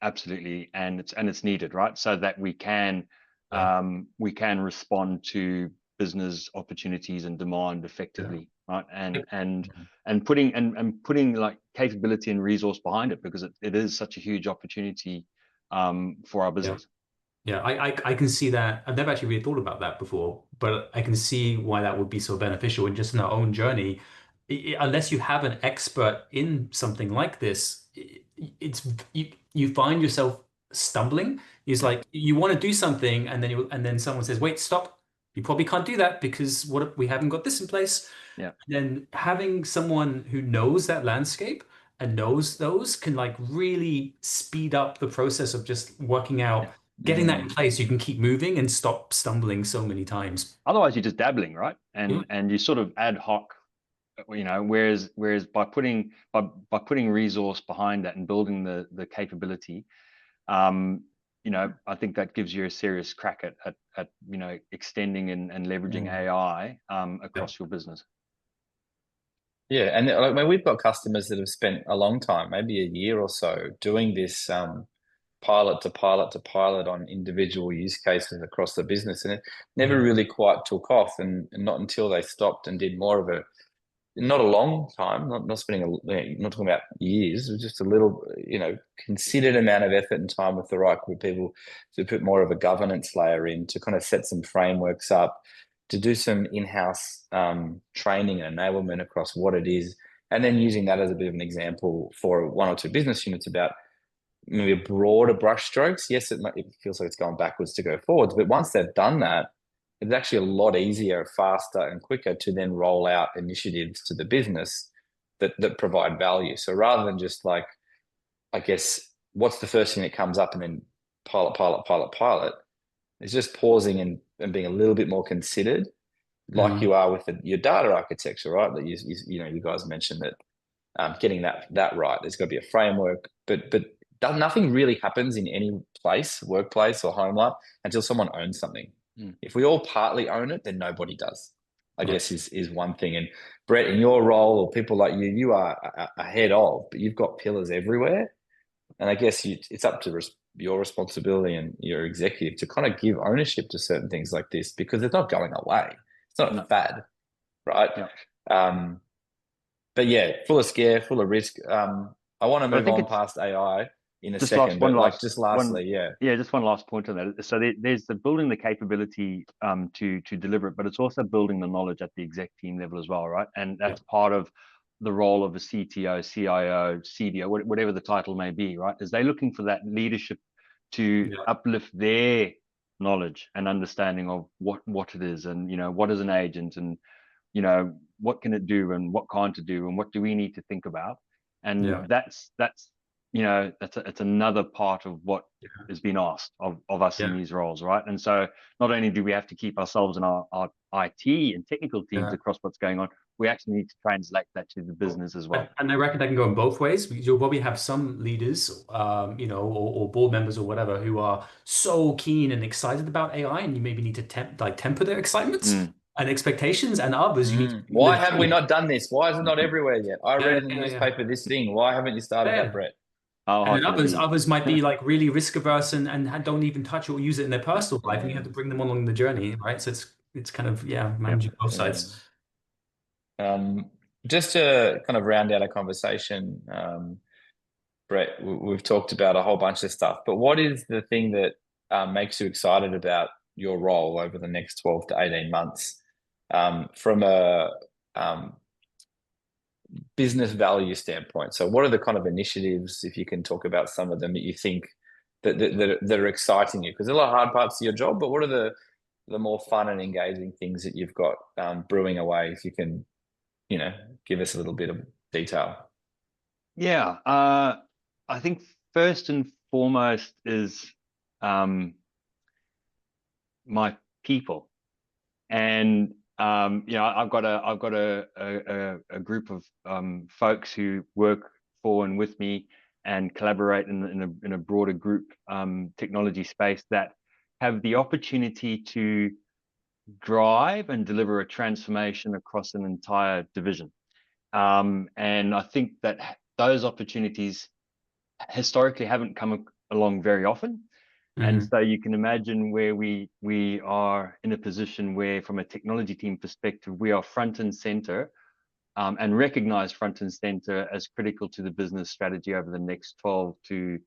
absolutely, and it's needed, right? So that we can respond to business opportunities and demand effectively, right? And putting like capability and resource behind it, because it is such a huge opportunity for our business. Yeah, I can see that. I've never actually really thought about that before, but I can see why that would be so beneficial. And just in our own journey, unless you have an expert in something like this, you find yourself stumbling. It's like you want to do something, and then someone says, "Wait, stop! You probably can't do that because we haven't got this in place." Yeah. And then having someone who knows that landscape and knows those can like really speed up the process of just working out. Getting that in place, you can keep moving and stop stumbling so many times. Otherwise, you're just dabbling, right? And you sort of ad hoc, whereas by putting resource behind that and building the capability, I think that gives you a serious crack at extending and leveraging AI across your business. Yeah, and we've got customers that have spent a long time, maybe a year or so, doing this pilot to pilot to pilot on individual use cases across the business, and it never really quite took off, and not until they stopped and did more of a, not a long time, not spending not talking about years, just a little, considered amount of effort and time with the right group of people to put more of a governance layer in, to kind of set some frameworks up, to do some in-house training and enablement across what it is, and then using that as a bit of an example for one or two business units about maybe a broader brush strokes. Yes, it feels like it's going backwards to go forwards, but once they've done that, it's actually a lot easier, faster, and quicker to then roll out initiatives to the business that provide value. So rather than just like, I guess, what's the first thing that comes up and then pilot, it's just pausing and being a little bit more considered, like you are with your data architecture, right? That you guys mentioned that getting that right. There's got to be a framework, but nothing really happens in any place, workplace or home life, until someone owns something. If we all partly own it, then nobody does, I guess is one thing. And Brett, in your role, or people like you are ahead of, but you've got pillars everywhere. And I guess it's up to your responsibility and your executive to kind of give ownership to certain things like this, because it's not going away. It's not a fad, right? Yeah. But yeah, full of scare, full of risk. I want to move on past AI in a second, but just lastly, just one last point on that. So there's the building the capability to deliver it, but it's also building the knowledge at the exec team level as well, right? And that's part of the role of a CTO, CIO, CDO, whatever the title may be, right? Is they're looking for that leadership to uplift their knowledge and understanding of what it is, and what is an agent, and what can it do, and what can't it do, and what do we need to think about. And that's it's another part of what has been asked of us in these roles, right? And so not only do we have to keep ourselves and our IT and technical teams across what's going on, we actually need to translate that to the business as well. And I reckon that can go in both ways, because you'll probably have some leaders, or board members or whatever, who are so keen and excited about AI, and you maybe need to temper their excitements and expectations, and others you need to why have we not done this? Why is it not everywhere yet? I read in the newspaper this thing. Why haven't you started that, Brett? And then others might be like really risk averse and don't even touch or use it in their personal life, and you have to bring them along the journey, right? So it's kind of managing both sides. Just to kind of round out a conversation, Brett, we've talked about a whole bunch of stuff, but what is the thing that makes you excited about your role over the next 12 to 18 months from a business value standpoint? So what are the kind of initiatives, if you can talk about some of them, that you think that are exciting you? Because there's a lot of hard parts of your job, but what are the more fun and engaging things that you've got brewing away, if you can give us a little bit of detail? Yeah, I think first and foremost is my people, and I've got a group of folks who work for and with me and collaborate in a broader group technology space that have the opportunity to drive and deliver a transformation across an entire division. And I think that those opportunities historically haven't come along very often. And so you can imagine where we are in a position where, from a technology team perspective, we are front and center and recognized front and center as critical to the business strategy over the next 12 to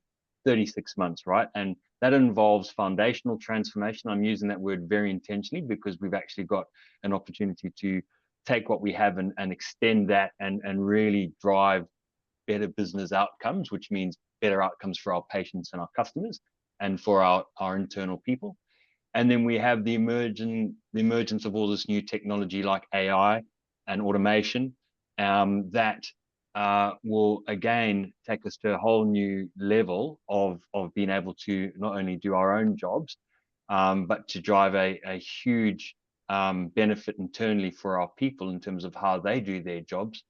36 months, right? And that involves foundational transformation. I'm using that word very intentionally because we've actually got an opportunity to take what we have and extend that and really drive better business outcomes, which means better outcomes for our patients and our customers and for our internal people. And then we have the emergence of all this new technology like AI and automation that will again take us to a whole new level of being able to not only do our own jobs, but to drive a huge benefit internally for our people in terms of how they do their jobs.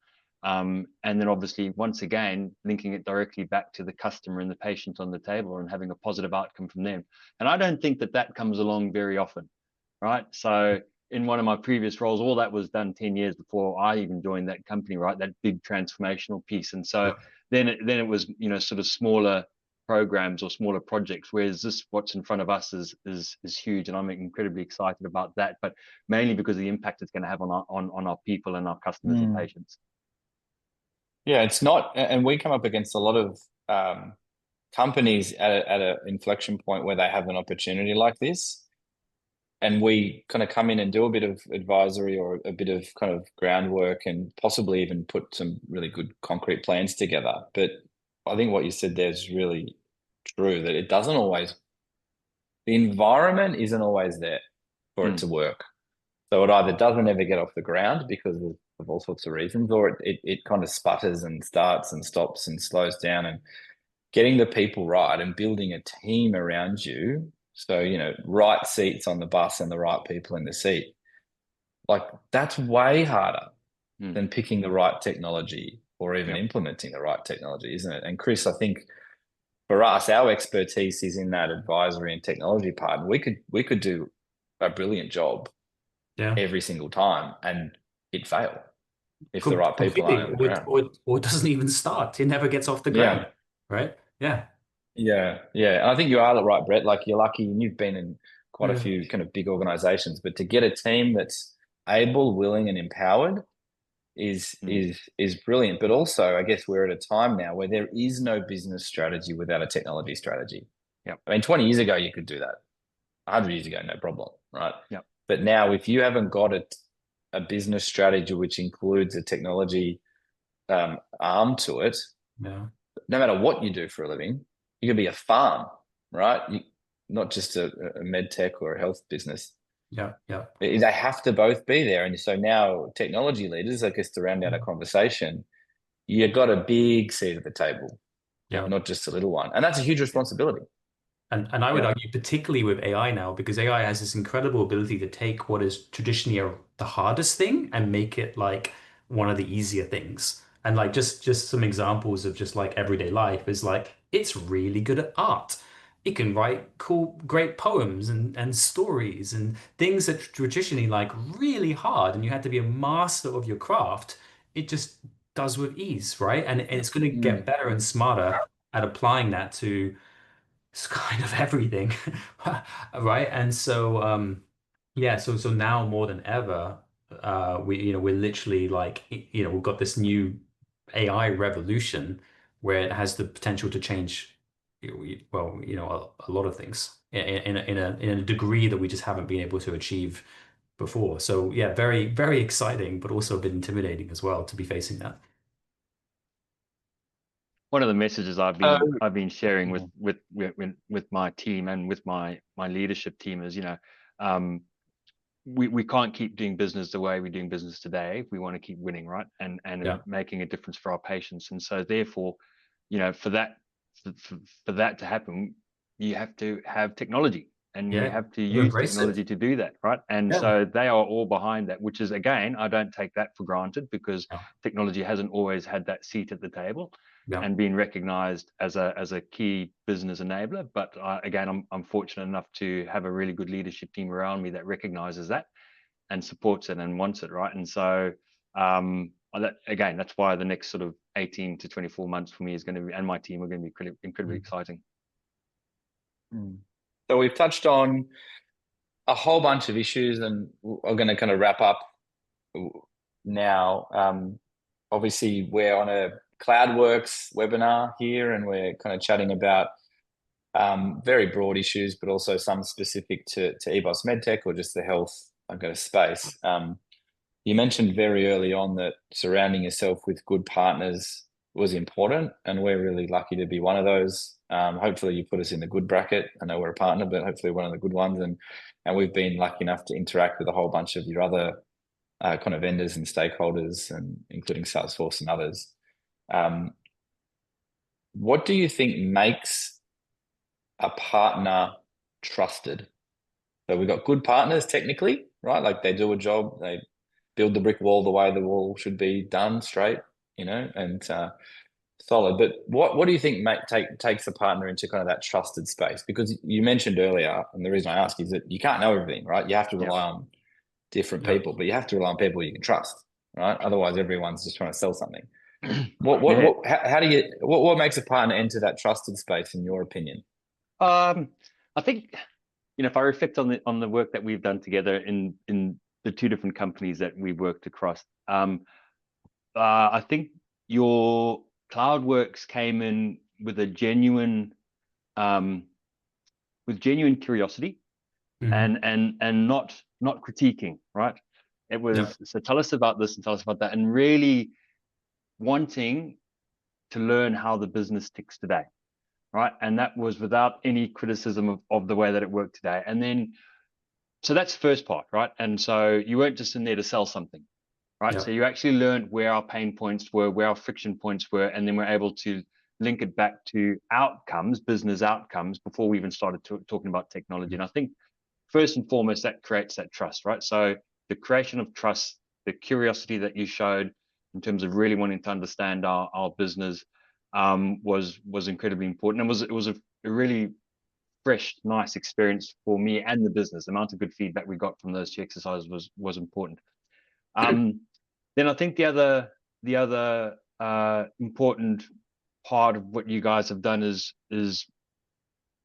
And then obviously, once again, linking it directly back to the customer and the patient on the table and having a positive outcome from them. And I don't think that comes along very often, right? So in one of my previous roles, all that was done 10 years before I even joined that company, right? That big transformational piece. And so then it was, sort of smaller programs or smaller projects, whereas what's in front of us is huge. And I'm incredibly excited about that, but mainly because of the impact it's going to have on our people and our customers and patients. Yeah, it's not, and we come up against a lot of companies at an inflection point where they have an opportunity like this, and we kind of come in and do a bit of advisory or a bit of kind of groundwork and possibly even put some really good concrete plans together. But I think what you said there is really true, that it doesn't always, the environment isn't always there for it to work. So it either doesn't ever get off the ground because of all sorts of reasons, or it kind of sputters and starts and stops and slows down. And getting the people right and building a team around you, so right seats on the bus and the right people in the seat, like that's way harder than picking the right technology or even implementing the right technology, isn't it? And Chris, I think for us, our expertise is in that advisory and technology part. And we could do a brilliant job every single time and it fail if the right people aren't on the ground. Or it doesn't even start. It never gets off the ground, right? Yeah. And I think you are right, Brett. Like, you're lucky and you've been in quite a few kind of big organizations, but to get a team that's able, willing, and empowered is brilliant. But also, I guess we're at a time now where there is no business strategy without a technology strategy. I mean, 20 years ago, you could do that. 100 years ago, no problem, right? But now, if you haven't got a business strategy which includes a technology arm to it. Yeah. No matter what you do for a living, you could be a farm, right? Not just a med tech or a health business. Yeah. Yeah. They have to both be there. And so now technology leaders, I guess, to round out a conversation, you've got a big seat at the table, Yeah. not just a little one. And that's a huge responsibility. And I would Yeah. argue, particularly with AI now, because AI has this incredible ability to take what is traditionally the hardest thing and make it like one of the easier things. And like just some examples of just like everyday life is like it's really good at art. It can write cool, great poems and stories and things that traditionally like really hard and you had to be a master of your craft. It just does with ease, right? And it's going to get Mm. better and smarter at applying that to it's kind of everything, right? And so, yeah, so now more than ever, we're literally like, we've got this new AI revolution where it has the potential to change, well, a lot of things in a degree that we just haven't been able to achieve before. So yeah, very, very exciting, but also a bit intimidating as well to be facing that. One of the messages I've So, been sharing yeah. with my team and with my leadership team is, we can't keep doing business the way we're doing business today if we want to keep winning, right? And Yeah, making a difference for our patients. And so therefore, for that for that to happen, you have to have technology and you yeah, have to we've use embraced it. technology to do that, right? And Yeah, so they are all behind that, which is, again, I don't take that for granted because yeah, technology hasn't always had that seat at the table yeah. and been recognized as a key business enabler. But again, I'm fortunate enough to have a really good leadership team around me that recognizes that and supports it and wants it, right? And so again, that's why the next sort of 18 to 24 months for me is going to be, and my team are going to be incredibly exciting. Mm. So we've touched on a whole bunch of issues, and we're going to kind of wrap up now. Obviously, we're on a CloudWorks webinar here, and we're kind of chatting about very broad issues, but also some specific to EBOS MedTech or just the health, space. You mentioned very early on that surrounding yourself with good partners was important, and we're really lucky to be one of those. Hopefully, you put us in the good bracket. I know we're a partner, but hopefully, one of the good ones. And we've been lucky enough to interact with a whole bunch of your other kind of vendors and stakeholders, and including Salesforce and others. What do you think makes a partner trusted? So we've got good partners technically, right? Like they do a job, they build the brick wall the way the wall should be done, straight, and solid. But what do you think takes a partner into kind of that trusted space? Because you mentioned earlier, and the reason I ask is that you can't know everything, right? You have to Yeah. rely on different Yeah. people, but you have to rely on people you can trust, right? Otherwise, everyone's just trying to sell something. Yeah. How do you, what makes a partner enter that trusted space, in your opinion? I think, if I reflect on the work that we've done together in the two different companies that we've worked across, I think your CloudWorks came in with a genuine curiosity Hmm. and not critiquing, right? It Yeah. was, so tell us about this and tell us about that, and really wanting to learn how the business ticks today, right? And that was without any criticism of the way that it worked today. And then, so that's the first part, right? And so you weren't just in there to sell something, right? Yeah. So you actually learned where our pain points were, where our friction points were, and then we're able to link it back to outcomes, business outcomes, before we even started talking about technology. And I think first and foremost, that creates that trust, right? So the creation of trust, the curiosity that you showed in terms of really wanting to understand our business was incredibly important, and it was a really fresh, nice experience for me and the business. The amount of good feedback we got from those two exercises was important. Then I think the other important part of what you guys have done is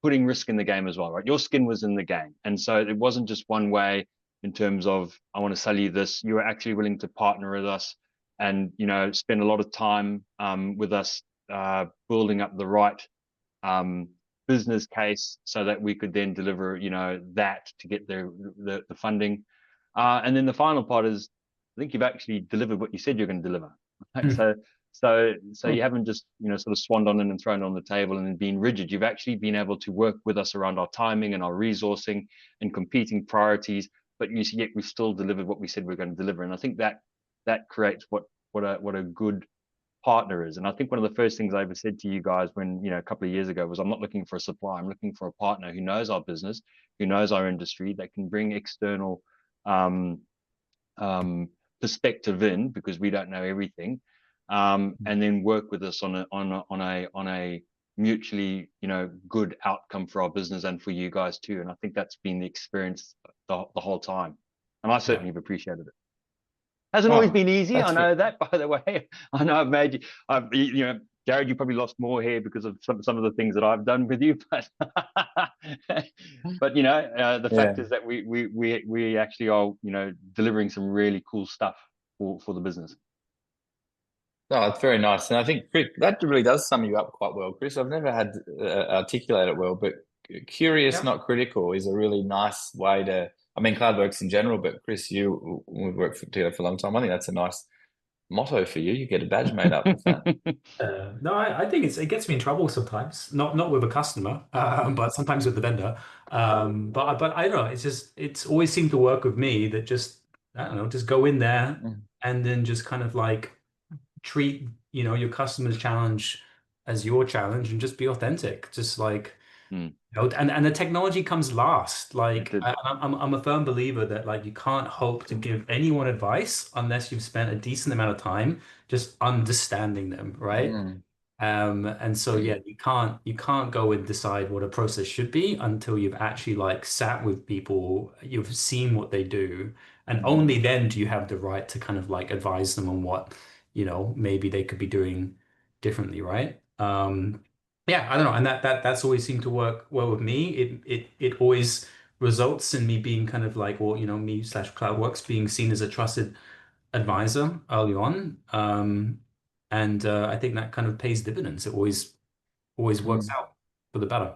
putting risk in the game as well, right? Your skin was in the game. And so it wasn't just one way in terms of, I want to sell you this. You were actually willing to partner with us and, spend a lot of time with us building up the right business case so that we could then deliver, that to get the funding. And then the final part is, I think you've actually delivered what you said you're going to deliver. Right? Hmm. So you haven't just, sort of swanned on in and thrown it on the table and then been rigid. You've actually been able to work with us around our timing and our resourcing and competing priorities, but yet we've still delivered what we said we're going to deliver. And I think that creates what a good partner is. And I think one of the first things I ever said to you guys when, a couple of years ago was, I'm not looking for a supplier. I'm looking for a partner who knows our business, who knows our industry, that can bring external perspective in, because we don't know everything, and then work with us on a mutually, good outcome for our business and for you guys too. And I think that's been the experience the whole time, and I certainly have appreciated it. Hasn't always been easy. I know that, by the way. I know I've made you, Jared, you probably lost more hair because of some of the things that I've done with you, but the fact is that we actually are, delivering some really cool stuff for the business. Oh, it's very nice. And I think, Chris, that really does sum you up quite well, Chris. I've never had articulate it well, but curious, not critical is a really nice way to, I mean, CloudWorks in general, but Chris, we've worked together for a long time. I think that's a nice motto for you. You get a badge made up with that. No, I think it gets me in trouble sometimes. Not with a customer, but sometimes with the vendor. But I don't know. It's always seemed to work with me that I don't know, just go in there and then just kind of like treat, your customer's challenge as your challenge and just be authentic. Just like, and the technology comes last. Like I'm a firm believer that like you can't hope to give anyone advice unless you've spent a decent amount of time just understanding them, right? And so yeah, you can't go and decide what a process should be until you've actually like sat with people, you've seen what they do, and only then do you have the right to kind of like advise them on what, maybe they could be doing differently, right? Yeah, I don't know, and that's always seemed to work well with me. It always results in me being kind of like, well, me/CloudWorks being seen as a trusted advisor early on. And I think that kind of pays dividends. It always works out for the better.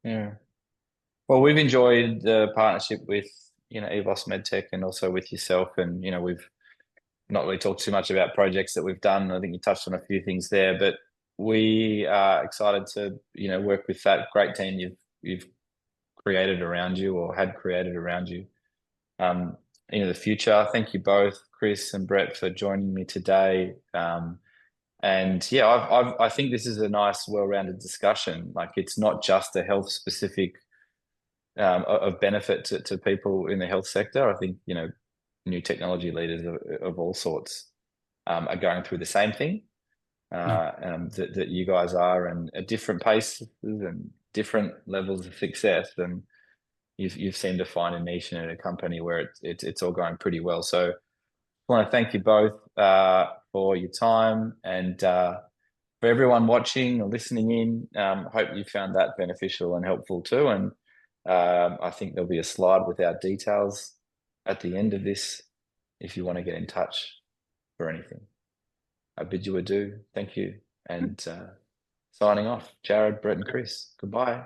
Yeah. Well, we've enjoyed the partnership with, EVOS MedTech and also with yourself. And, we've not really talked too much about projects that we've done. I think you touched on a few things there, but we are excited to, work with that great team you've created around you or had created around you. The future. Thank you both, Chris and Brett, for joining me today. And yeah, I think this is a nice, well-rounded discussion. Like, it's not just a health specific of benefit to people in the health sector. I think, new technology leaders of all sorts are going through the same thing that you guys are, and at different paces and different levels of success. And you've seemed to find a niche in a company where it's all going pretty well. So I want to thank you both for your time, and for everyone watching or listening in. Hope you found that beneficial and helpful too. And I think there'll be a slide with our details at the end of this if you want to get in touch for anything. I bid you adieu. Thank you. And signing off, Jared, Brett, and Chris. Goodbye.